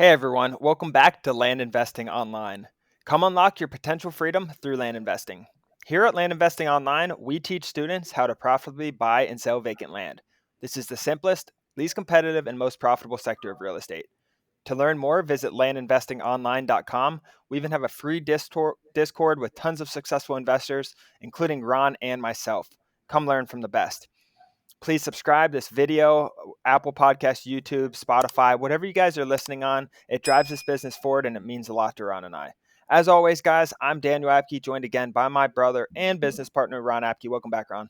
Hey everyone, welcome back to Land Investing Online. Come unlock your potential freedom through land investing. Here at Land Investing Online, we teach students how to profitably buy and sell vacant land. This is the simplest, least competitive, and most profitable sector of real estate. To learn more, visit landinvestingonline.com. We even have a free Discord with tons of successful investors, including Ron and myself. Come learn from the best. Please subscribe this video, Apple Podcast, YouTube, Spotify, whatever you guys are listening on. It drives this business forward and it means a lot to Ron and I. As always, guys, I'm Daniel Apke, joined again by my brother and business partner, Ron Apke. Welcome back, Ron.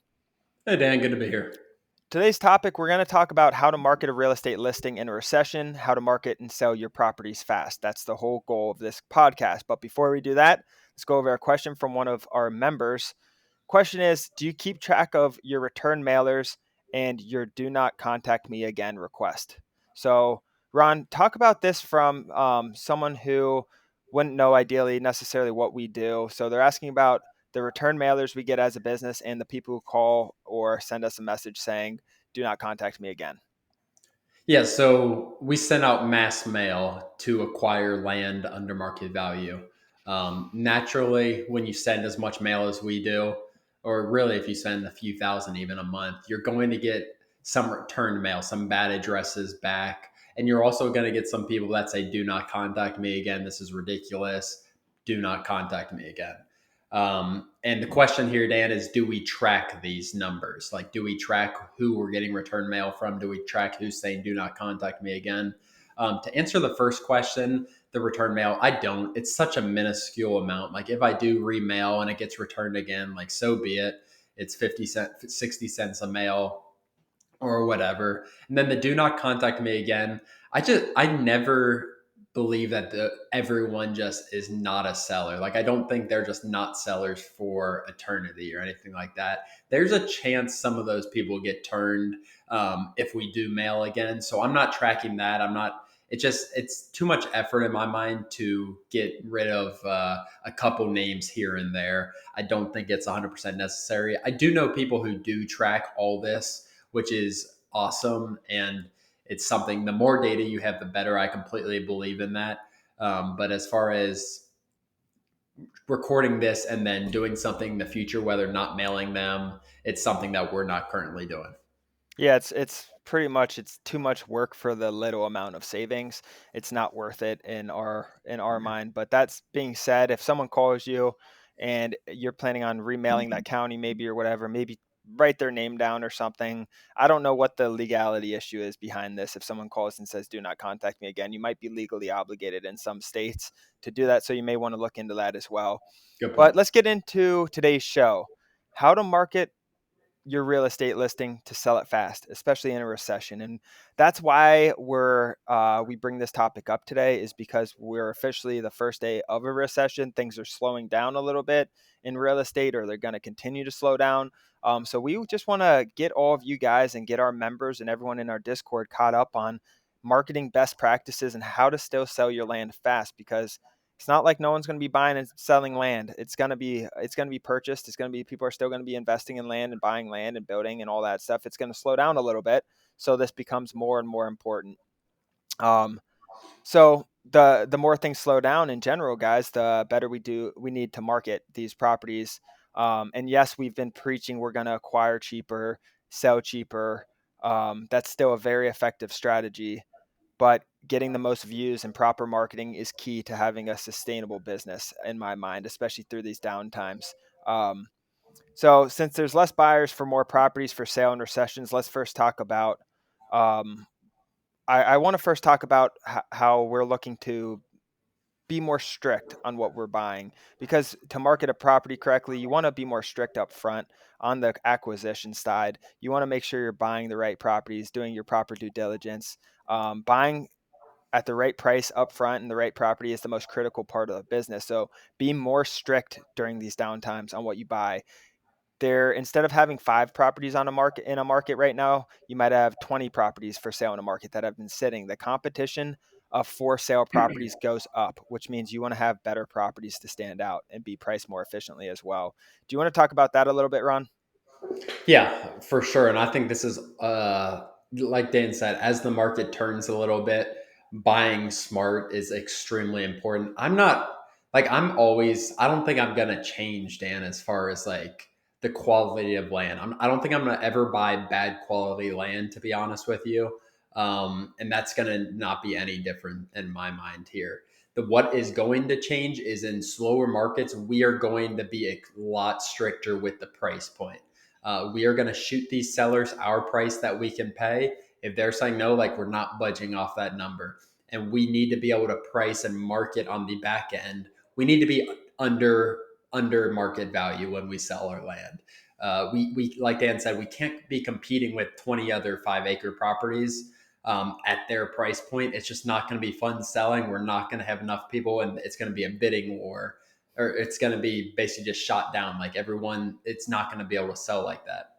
Hey, Dan, good to be here. Today's topic, we're going to talk about how to market a real estate listing in a recession, how to market and sell your properties fast. That's the whole goal of this podcast. But before we do that, let's go over a question from one of our members. Question is, do you keep track of your return mailers and your do not contact me again request? So, Ron, talk about this from someone who wouldn't know ideally necessarily what we do. So they're asking about the return mailers we get as a business and the people who call or send us a message saying, do not contact me again. Yeah, so we send out mass mail to acquire land under market value. Naturally, when you send as much mail as we do, or really if you send a few thousand even a month, you're going to get some returned mail, some bad addresses back. And you're also going to get some people that say, do not contact me again. This is ridiculous. Do not contact me again. And the question here, Dan, is do we track these numbers? Like, do we track who we're getting return mail from? Do we track who's saying, do not contact me again? To answer the first question, the return mail, I don't. It's such a minuscule amount. Like, if I do remail and it gets returned again, like, so be it. It's 50 cents, 60 cents a mail or whatever. And then the do not contact me again. I never believe that everyone just is not a seller. Like, I don't think they're just not sellers for eternity or anything like that. There's a chance some of those people get turned if we do mail again. So I'm not tracking that. I'm not. It's too much effort in my mind to get rid of a couple names here and there. I don't think it's 100% necessary. I do know people who do track all this, which is awesome. And it's something, the more data you have, the better. I completely believe in that. But as far as recording this and then doing something in the future, whether not mailing them, it's something that we're not currently doing. Yeah, it's pretty much it's too much work for the little amount of savings. It's not worth it in our mind. But that's being said, if someone calls you and you're planning on remailing that county maybe or whatever, maybe write their name down or something. I don't know what the legality issue is behind this. If someone calls and says, do not contact me again, you might be legally obligated in some states to do that. So you may want to look into that as well. Good But point. let's get into today's show. How to market your real estate listing to sell it fast, especially in a recession. And that's why we bring this topic up today, is because we're officially the first day of a recession. Things are slowing down a little bit in real estate, or they're going to continue to slow down. So we just want to get all of you guys and get our members and everyone in our Discord caught up on marketing best practices and how to still sell your land fast, because it's not like no one's going to be buying and selling land. It's going to be purchased. It's going to be people are still going to be investing in land and buying land and building and all that stuff. It's going to slow down a little bit, so this becomes more and more important. Um, so the more things slow down in general, guys, the better we need to market these properties. And yes, we've been preaching we're going to acquire cheaper, sell cheaper. That's still a very effective strategy, but getting the most views and proper marketing is key to having a sustainable business in my mind, especially through these down times. Um, so since there's less buyers for more properties for sale in recessions, let's first talk about, um, I want to first talk about how we're looking to be more strict on what we're buying, because to market a property correctly, you want to be more strict up front on the acquisition side. You want to make sure you're buying the right properties, doing your proper due diligence. Buying at the right price up front and the right property is the most critical part of the business. So be more strict during these downtimes on what you buy. There, instead of having 5 properties on a market in a market right now, you might have 20 properties for sale in a market that have been sitting. The competition of for sale properties goes up, which means you want to have better properties to stand out and be priced more efficiently as well. Do you want to talk about that a little bit, Ron? Yeah, for sure. And I think this is, like Dan said, as the market turns a little bit, buying smart is extremely important. I don't think I'm going to change, Dan, as far as like the quality of land. I don't think I'm going to ever buy bad quality land, to be honest with you. And that's going to not be any different in my mind here. What is going to change is in slower markets, we are going to be a lot stricter with the price point. We are going to shoot these sellers our price that we can pay. If they're saying no, like we're not budging off that number, and we need to be able to price and market on the back end. We need to be under market value when we sell our land. We like Dan said, we can't be competing with 20 other 5 acre properties at their price point. It's just not going to be fun selling. We're not going to have enough people, and it's going to be a bidding war, or it's going to be basically just shot down. Like everyone, it's not going to be able to sell like that.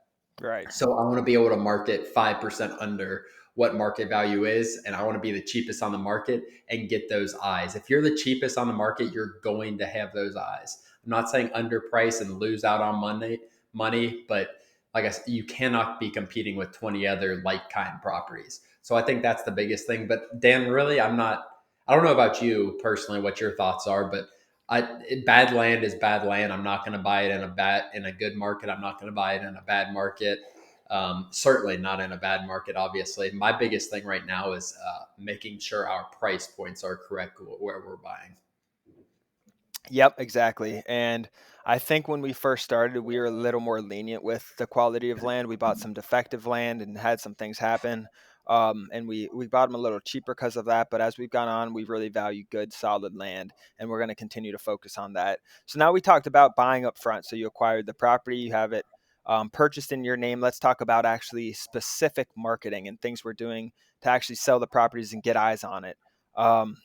Right. So I want to be able to market 5% under what market value is, and I want to be the cheapest on the market and get those eyes. If you're the cheapest on the market, you're going to have those eyes. I'm not saying underprice and lose out on money, but like I said, you cannot be competing with 20 other like kind properties. So I think that's the biggest thing. But Dan, really, I don't know about you personally, what your thoughts are, but bad land is bad land. I'm not going to buy it in a good market. I'm not going to buy it in a bad market. Certainly not in a bad market. Obviously, my biggest thing right now is making sure our price points are correct where we're buying. Yep, exactly. And I think when we first started, we were a little more lenient with the quality of land. We bought some defective land and had some things happen. And we bought them a little cheaper because of that. But as we've gone on, we really value good, solid land, and we're going to continue to focus on that. So now we talked about buying up front. So you acquired the property, you have it purchased in your name. Let's talk about actually specific marketing and things we're doing to actually sell the properties and get eyes on it. Um,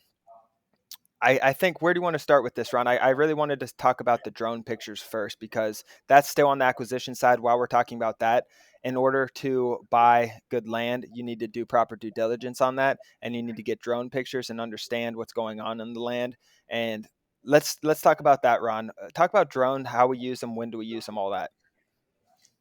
I think where do you want to start with this, Ron? I really wanted to talk about the drone pictures first because that's still on the acquisition side. While we're talking about that, in order to buy good land, you need to do proper due diligence on that, and you need to get drone pictures and understand what's going on in the land. And let's talk about that, Ron. Talk about drone, how we use them, when do we use them, all that.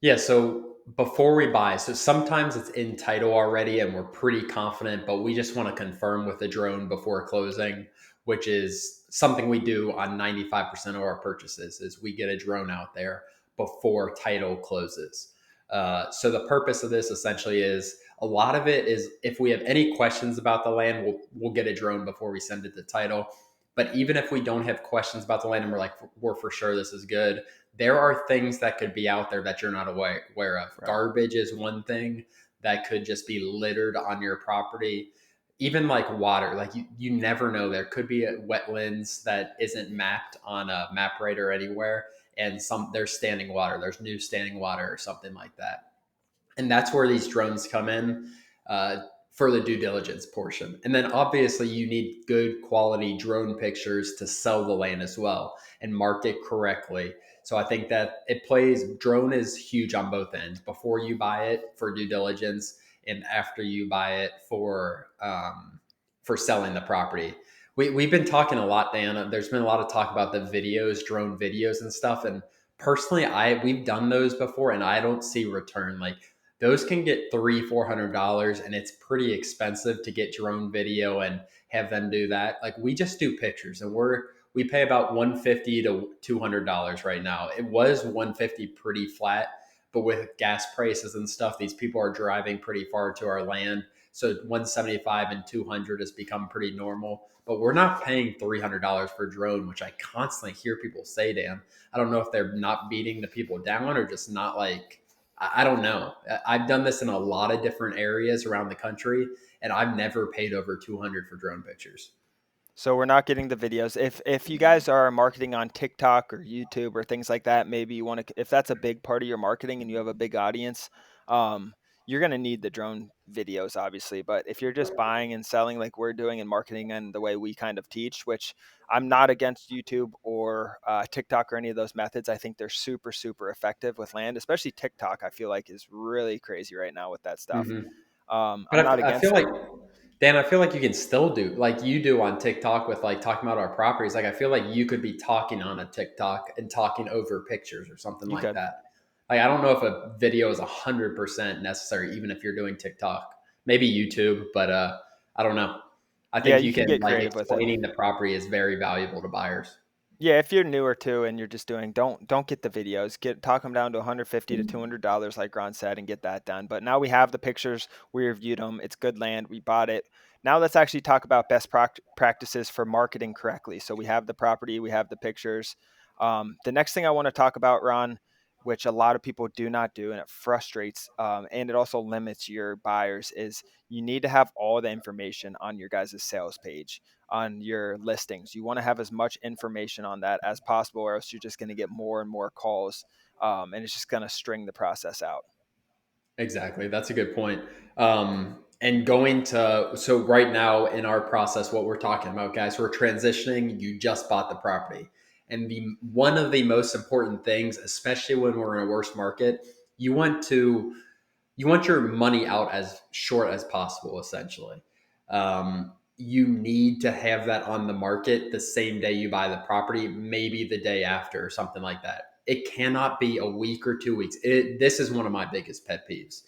Yeah, so before we buy, so sometimes it's in title already and we're pretty confident, but we just want to confirm with the drone before closing, which is something we do on 95% of our purchases is we get a drone out there before title closes. So the purpose of this essentially is a lot of it is if we have any questions about the land, we'll get a drone before we send it to title. But even if we don't have questions about the land and we're for sure this is good, there are things that could be out there that you're not aware of. Right. Garbage is one thing that could just be littered on your property. Even like water, like you never know. There could be a wetlands that isn't mapped on a map rate or anywhere, and there's standing water. There's new standing water or something like that, and that's where these drones come in for the due diligence portion. And then obviously you need good quality drone pictures to sell the land as well and market correctly. So I think that drone is huge on both ends, before you buy it for due diligence and after you buy it for selling the property. We've been talking a lot, Dan. There's been a lot of talk about the videos, drone videos and stuff. And personally, we've done those before and I don't see return. Like those can get $300-400, and it's pretty expensive to get drone video and have them do that. Like we just do pictures, and we pay about $150 to $200 right now. It was $150 pretty flat, but with gas prices and stuff, these people are driving pretty far to our land. So 175 and 200 has become pretty normal. But we're not paying $300 for a drone, which I constantly hear people say, Dan. I don't know if they're not beating the people down or just not like, I don't know. I've done this in a lot of different areas around the country, and I've never paid over 200 for drone pictures. So we're not getting the videos. If you guys are marketing on TikTok or YouTube or things like that, maybe you want to, if that's a big part of your marketing and you have a big audience, um, you're going to need the drone videos, obviously. But if you're just buying and selling like we're doing and marketing and the way we kind of teach, which I'm not against YouTube or TikTok or any of those methods. I think they're super, super effective with land, especially TikTok. I feel like is really crazy right now with that stuff. Hmm. I'm But not I feel against like it. Dan, I feel like you can still do like you do on TikTok with like talking about our properties. Like I feel like you could be talking on a TikTok and talking over pictures or something You like could. that. Like I don't know if a video is 100% necessary, even if you're doing TikTok, maybe YouTube, but I don't know. I Yeah, think you you can can get like creative with it. explaining the property is very valuable to buyers. Yeah, if you're newer too and you're just doing, don't get the videos. Talk them down to 150 to $200, like Ron said, and get that done. But now we have the pictures. We reviewed them. It's good land. We bought it. Now let's actually talk about best practices for marketing correctly. So we have the property, we have the pictures. The next thing I want to talk about, Ron, which a lot of people do not do, and it frustrates, and it also limits your buyers, is you need to have all the information on your guys' sales page on your listings. You want to have as much information on that as possible, or else you're just going to get more and more calls, and it's just going to string the process out. Exactly. That's a good point. And going to, so right now in our process, what we're talking about, guys, we're transitioning. You just bought the property. And one of the most important things, especially when we're in a worse market, you want to you want your money out as short as possible, essentially. You need to have that on the market the same day you buy the property, maybe the day after or something like that. It cannot be a week or 2 weeks. This is one of my biggest pet peeves,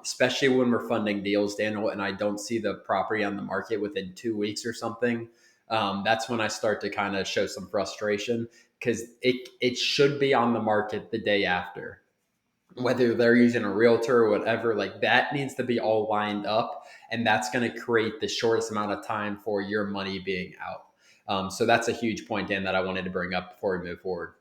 especially when we're funding deals, Daniel, and I don't see the property on the market within 2 weeks or something. That's when I start to kind of show some frustration because it should be on the market the day after, whether they're using a realtor or whatever. Like that needs to be all lined up, and that's going to create the shortest amount of time for your money being out. So that's a huge point, Dan, that I wanted to bring up before we move forward.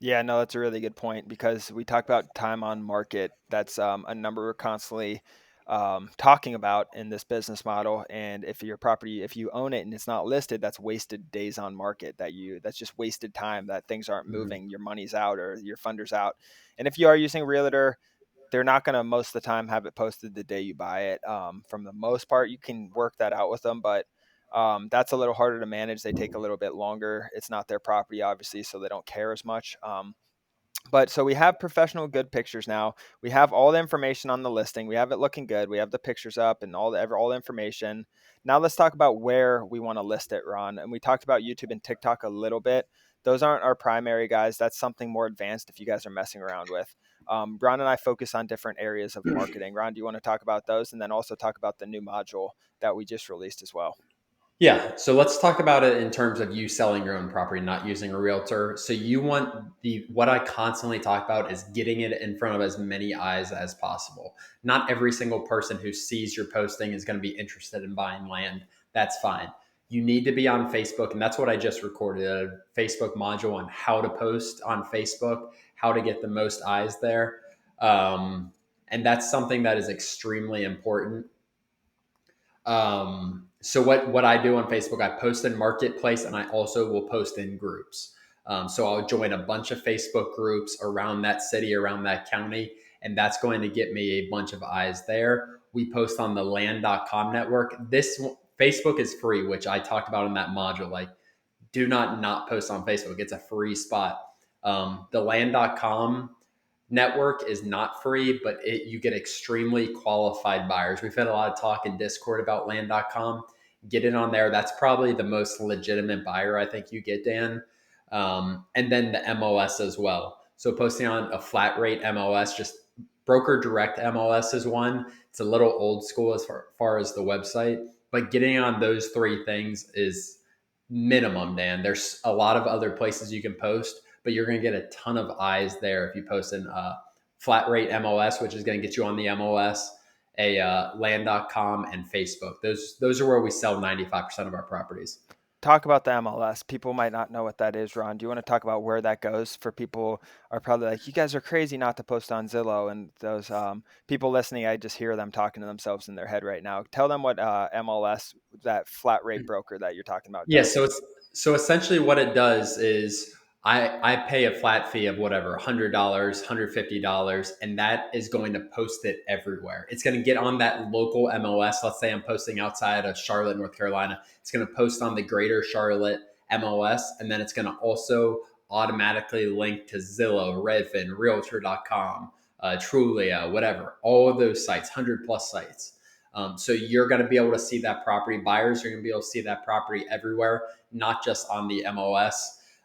Yeah, no, that's a really good point because we talk about time on market. That's a number we're constantly talking about in this business model. And if your property, if you own it and it's not listed, that's wasted days on market. That's just wasted time. That things aren't Mhm. moving. Your money's out or your funder's out. And if you are using a realtor, they're not going to most of the time have it posted the day you buy it. From the most part, you can work that out with them, but that's a little harder to manage. They take a little bit longer. It's not their property, obviously, so they don't care as much. But so we have professional good pictures now. We have all the information on the listing. We have it looking good. We have the pictures up and all the information. Now let's talk about where we want to list it, Ron. And we talked about YouTube and TikTok a little bit. Those aren't our primary guys. That's something more advanced if you guys are messing around with. Ron and I focus on different areas of marketing. Ron, do you want to talk about those and then also talk about the new module that we just released as well? Yeah. So let's talk about it in terms of you selling your own property, not using a realtor. So you want what I constantly talk about is getting it in front of as many eyes as possible. Not every single person who sees your posting is going to be interested in buying land. That's fine. You need to be on Facebook. And that's what I just recorded, a Facebook module on how to post on Facebook, how to get the most eyes there. And that's something that is extremely important. So what I do on Facebook, I post in Marketplace, and I also will post in groups. So I'll join a bunch of Facebook groups around that city, around that county, and that's going to get me a bunch of eyes there. We post on the land.com network. This Facebook is free, which I talked about in that module. Like, do not post on Facebook. It's a free spot. The land.com network is not free, but you get extremely qualified buyers. We've had a lot of talk in Discord about land.com. Get it on there. That's probably the most legitimate buyer I think you get, Dan. And then the MLS as well. So posting on a flat rate MLS, just broker direct MLS is one. It's a little old school as far as the website, but getting on those three things is minimum, Dan. There's a lot of other places you can post, but you're going to get a ton of eyes there if you post in flat rate MLS, which is going to get you on the MLS, land.com, and Facebook. Those are where we sell 95% of our properties. Talk about the MLS. People might not know what that is, Ron. Do you want to talk about where that goes for people are probably like, you guys are crazy not to post on Zillow and those people listening, I just hear them talking to themselves in their head right now. Tell them what MLS, that flat rate broker that you're talking about Yeah, does. so essentially what it does is I pay a flat fee of whatever, $100, $150, and that is going to post it everywhere. It's going to get on that local MLS. Let's say I'm posting outside of Charlotte, North Carolina. It's going to post on the greater Charlotte MLS, and then it's going to also automatically link to Zillow, Redfin, Realtor.com, Trulia, whatever, all of those sites, 100 plus sites. So you're going to be able to see that property. Buyers are going to be able to see that property everywhere, not just on the MLS.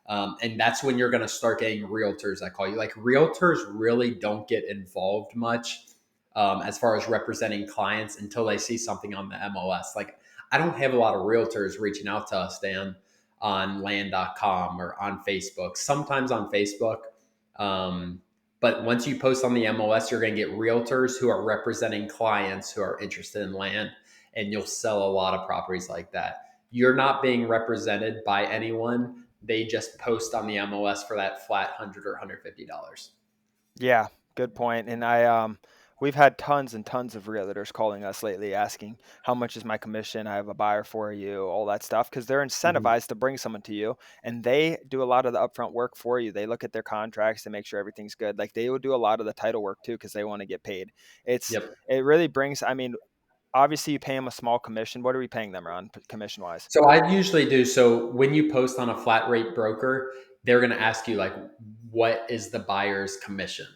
And that's when you're going to start getting realtors that call you. Like realtors really don't get involved much as far as representing clients until they see something on the MLS. Like I don't have a lot of realtors reaching out to us, Dan, on land.com or on Facebook, sometimes on Facebook. Um, but once you post on the MLS, you're going to get realtors who are representing clients who are interested in land, and you'll sell a lot of properties like that. You're not being represented by anyone. They just post on the MLS for that flat $100 or $150. Yeah, good point. And we've had tons and tons of realtors calling us lately asking how much is my commission? I have a buyer for you, all that stuff, because they're Mhm. incentivized to bring someone to you, and they do a lot of the upfront work for you. They look at their contracts to make sure everything's good. Like they will do a lot of the title work too, because they want to get paid. Yep. It really brings. I mean, obviously you pay them a small commission. What are we paying them, Ron, commission wise? So I usually do. So when you post on a flat rate broker, they're going to ask you like, what is the buyer's commission?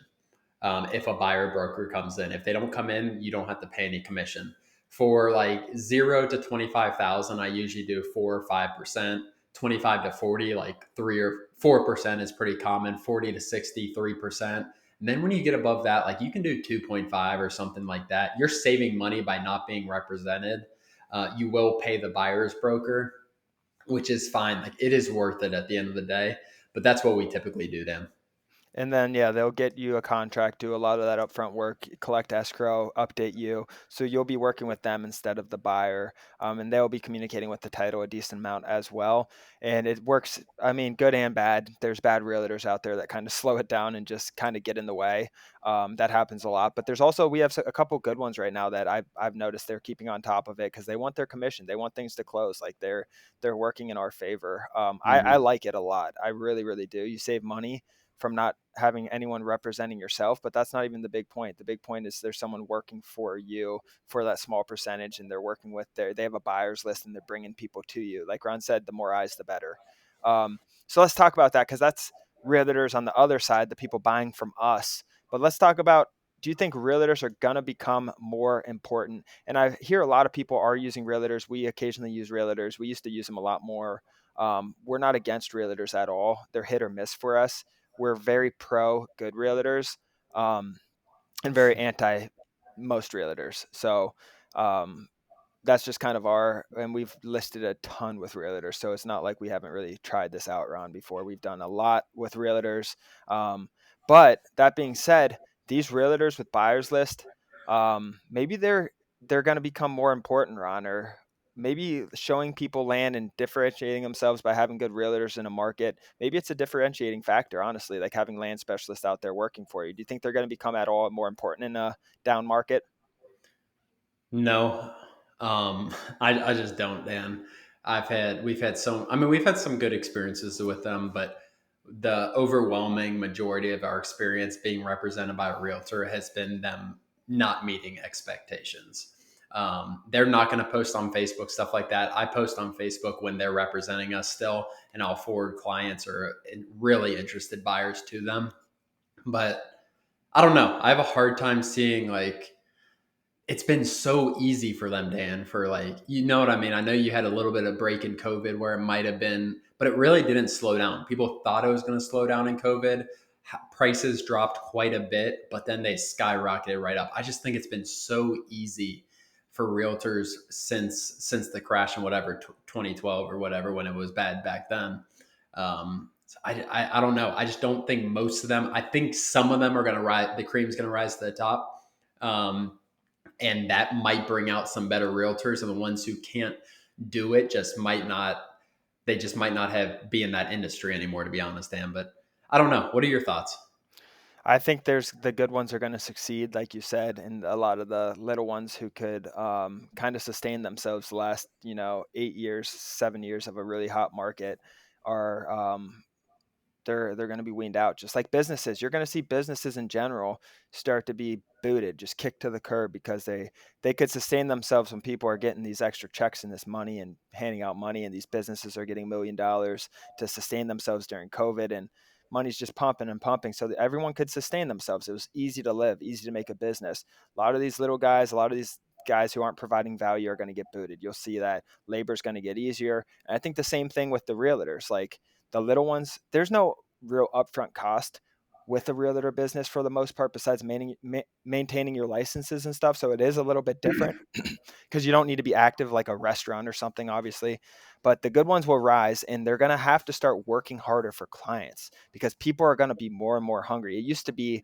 If a buyer broker comes in, if they don't come in, you don't have to pay any commission. For like 0 to 25,000, I usually do 4 or 5%. 25 to 40, like 3 or 4% is pretty common. 40 to 60, 3%. And then when you get above that, like you can do 2.5 or something like that. You're saving money by not being represented. You will pay the buyer's broker, which is fine. Like it is worth it at the end of the day. But that's what we typically do, Dan. And then, yeah, they'll get you a contract, do a lot of that upfront work, collect escrow, update you. So you'll be working with them instead of the buyer. And they'll be communicating with the title a decent amount as well. And it works, I mean, good and bad. There's bad realtors out there that kind of slow it down and just kind of get in the way. That happens a lot. But there's also, we have a couple good ones right now that I've noticed they're keeping on top of it because they want their commission. They want things to close. Like they're working in our favor. I Mhm. like it a lot. I really, really do. You save money from not having anyone representing yourself, but that's not even the big point. The big point is there's someone working for you for that small percentage, and they're working with they have a buyers list and they're bringing people to you. Like Ron said, the more eyes, the better. So let's talk about that because that's realtors on the other side, the people buying from us. But let's talk about, do you think realtors are going to become more important? And I hear a lot of people are using realtors. We occasionally use realtors. We used to use them a lot more. We're not against realtors at all. They're hit or miss for us. We're very pro good realtors, um, and very anti most realtors. So um, that's just kind of and we've listed a ton with realtors. So it's not like we haven't really tried this out, Ron, before. We've done a lot with realtors. Um, but that being said, these realtors with buyers list, maybe they're going to become more important, Ron, or maybe showing people land and differentiating themselves by having good realtors in a market. Maybe it's a differentiating factor, honestly, like having land specialists out there working for you. Do you think they're going to become at all more important in a down market? No, I just don't, Dan. I mean, we've had some good experiences with them, but the overwhelming majority of our experience being represented by a realtor has been them not meeting expectations. They're not going to post on Facebook, stuff like that. I post on Facebook when they're representing us still, and I'll forward clients or really interested buyers to them. But I don't know. I have a hard time seeing like it's been so easy for them, Dan, for like, you know what I mean? I know you had a little bit of break in COVID where it might have been, but it really didn't slow down. People thought it was going to slow down in COVID. Prices dropped quite a bit, but then they skyrocketed right up. I just think it's been so easy for realtors since the crash in whatever 2012 or whatever when it was bad back then. I don't know. I just don't think most of them. I think some of them are going to rise. The cream's going to rise to the top. And that might bring out some better realtors, and the ones who can't do it just might not, they just might not have be in that industry anymore, to be honest, Dan. But I don't know, what are your thoughts? I think there's the good ones are going to succeed, like you said, and a lot of the little ones who could kind of sustain themselves the last, 8 years, 7 years of a really hot market are they're going to be weaned out. Just like businesses, you're going to see businesses in general start to be booted, just kicked to the curb because they could sustain themselves when people are getting these extra checks and this money and handing out money, and these businesses are getting $1 million to sustain themselves during COVID, and money's just pumping and pumping so that everyone could sustain themselves. It was easy to live, easy to make a business. A lot of these little guys, a lot of these guys who aren't providing value are going to get booted. You'll see that labor's going to get easier. And I think the same thing with the realtors. Like the little ones, there's no real upfront cost with a realtor business for the most part, besides maintaining your licenses and stuff. So it is a little bit different because you don't need to be active like a restaurant or something, obviously. But the good ones will rise, and they're going to have to start working harder for clients because people are going to be more and more hungry. It used to be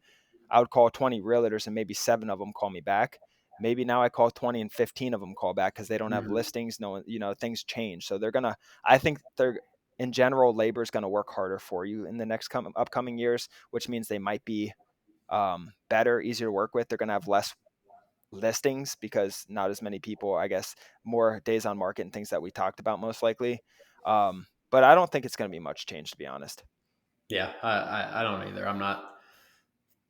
I would call 20 realtors and maybe 7 of them call me back. Maybe now I call 20 and 15 of them call back because they don't have Mhm. listings. No, things change. So I think they're, in general, labor is going to work harder for you in the next upcoming years, which means they might be better, easier to work with. They're going to have less listings because not as many people, I guess, more days on market and things that we talked about most likely. But I don't think it's going to be much change, to be honest. Yeah, I don't either. I'm not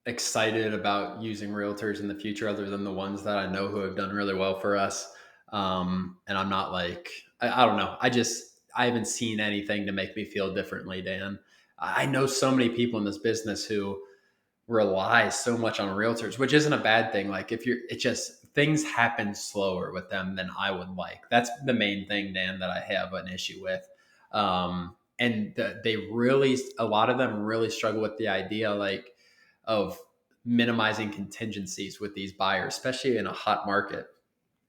excited about using realtors in the future other than the ones that I know who have done really well for us. And I'm not like, I don't know. I haven't seen anything to make me feel differently, Dan. I know so many people in this business who rely so much on realtors, which isn't a bad thing. Like if you're, it just, things happen slower with them than I would like. That's the main thing, Dan, that I have an issue with. They really, a lot of them really struggle with the idea like of minimizing contingencies with these buyers, especially in a hot market.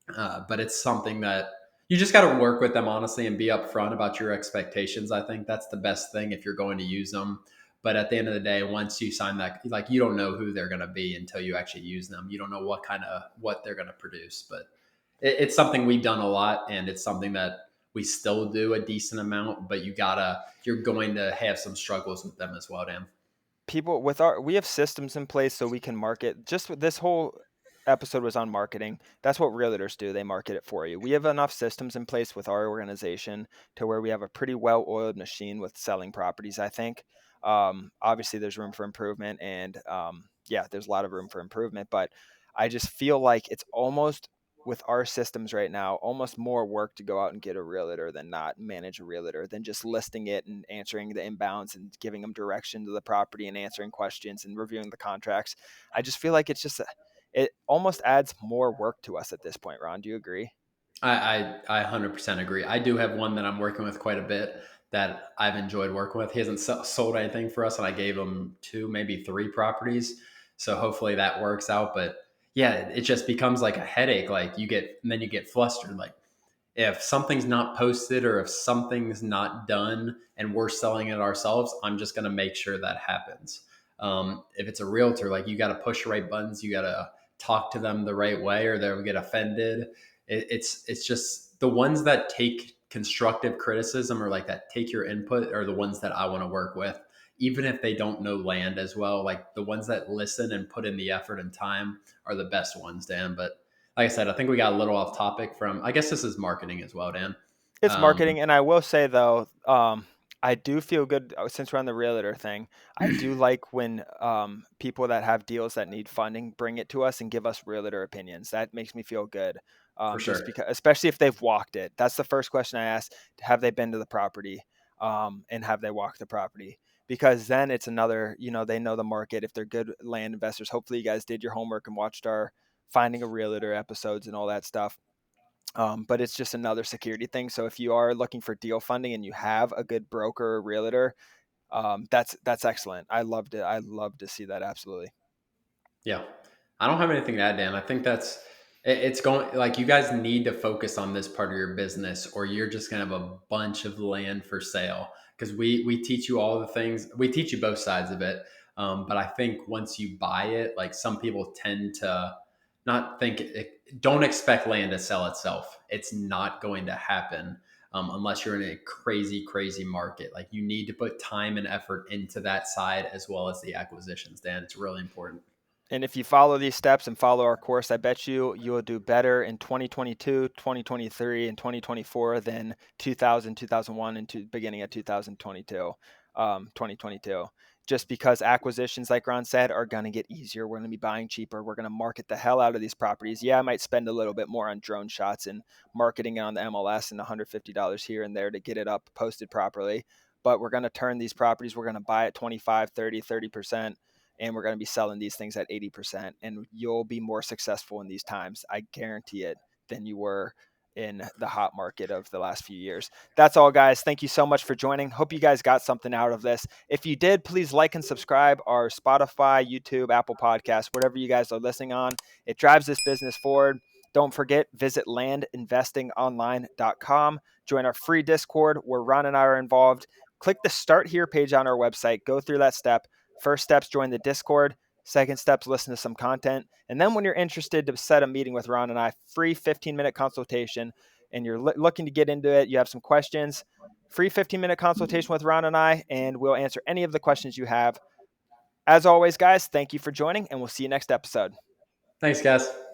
But it's something that you just got to work with them honestly and be upfront about your expectations. I think that's the best thing if you're going to use them. But at the end of the day, once you sign that, like you don't know who they're going to be until you actually use them. You don't know what they're going to produce. But it's something we've done a lot, and it's something that we still do a decent amount. But you're going to have some struggles with them as well, Dan. People we have systems in place so we can market. Just this whole episode was on marketing. That's what realtors do. They market it for you. We have enough systems in place with our organization to where we have a pretty well-oiled machine with selling properties, I think. Obviously there's room for improvement, and yeah, there's a lot of room for improvement, but I just feel like it's almost, with our systems right now, almost more work to go out and get a realtor than not manage a realtor, than just listing it and answering the inbounds and giving them direction to the property and answering questions and reviewing the contracts. I just feel like it almost adds more work to us at this point. Ron, do you agree? I 100% agree. I do have one that I'm working with quite a bit that I've enjoyed working with. He hasn't sold anything for us, and I gave him two, maybe three properties. So hopefully that works out. But yeah, it just becomes like a headache. Like and then you get flustered. Like if something's not posted or if something's not done and we're selling it ourselves, I'm just going to make sure that happens. If it's a realtor, like you got to push the right buttons, you got to talk to them the right way, or they'll get offended. It's just the ones that take constructive criticism or like that take your input are the ones that I want to work with, even if they don't know land as well. Like the ones that listen and put in the effort and time are the best ones, Dan. But like I said, I think we got a little off topic from, I guess this is marketing as well, Dan. It's Um, marketing, and I will say though, I do feel good since we're on the realtor thing. I do like when people that have deals that need funding bring it to us and give us realtor opinions. That makes me feel good. for Just sure. because, especially if they've walked it. That's the first question I ask: have they been to the property, and have they walked the property? Because then it's another, they know the market. If they're good land investors, hopefully you guys did your homework and watched our finding a realtor episodes and all that stuff. But it's just another security thing. So if you are looking for deal funding and you have a good broker or realtor, that's excellent. I loved it. I love to see that. Absolutely. Yeah. I don't have anything to add, Dan. I think it's going, like, you guys need to focus on this part of your business or you're just going to have a bunch of land for sale. Because we teach you all the things, we teach you both sides of it. But I think once you buy it, like some people tend to not think, don't expect land to sell itself. It's not going to happen. Unless you're in a crazy, crazy market. Like you need to put time and effort into that side as well as the acquisitions, Dan. It's really important. And if you follow these steps and follow our course, I bet you will do better in 2022, 2023, and 2024 than 2000, 2001, and beginning of 2022, 2022. Just because acquisitions, like Ron said, are going to get easier. We're going to be buying cheaper. We're going to market the hell out of these properties. Yeah, I might spend a little bit more on drone shots and marketing on the MLS and $150 here and there to get it up, posted properly. But we're going to turn these properties. We're going to buy at 25, 30%, and we're going to be selling these things at 80%, and you'll be more successful in these times, I guarantee it, than you were in the hot market of the last few years. That's all, guys. Thank you so much for joining. Hope you guys got something out of this. If you did, please like and subscribe our Spotify, YouTube, Apple Podcasts, whatever you guys are listening on. It drives this business forward. Don't forget, visit landinvestingonline.com. Join our free Discord where Ron and I are involved. Click the Start Here page on our website. Go through that step. First step's join the Discord. Second step's listen to some content. And then when you're interested to set a meeting with Ron and I, free 15-minute consultation, and you're looking to get into it, you have some questions, free 15-minute consultation with Ron and I, and we'll answer any of the questions you have. As always, guys, thank you for joining, and we'll see you next episode. Thanks, guys.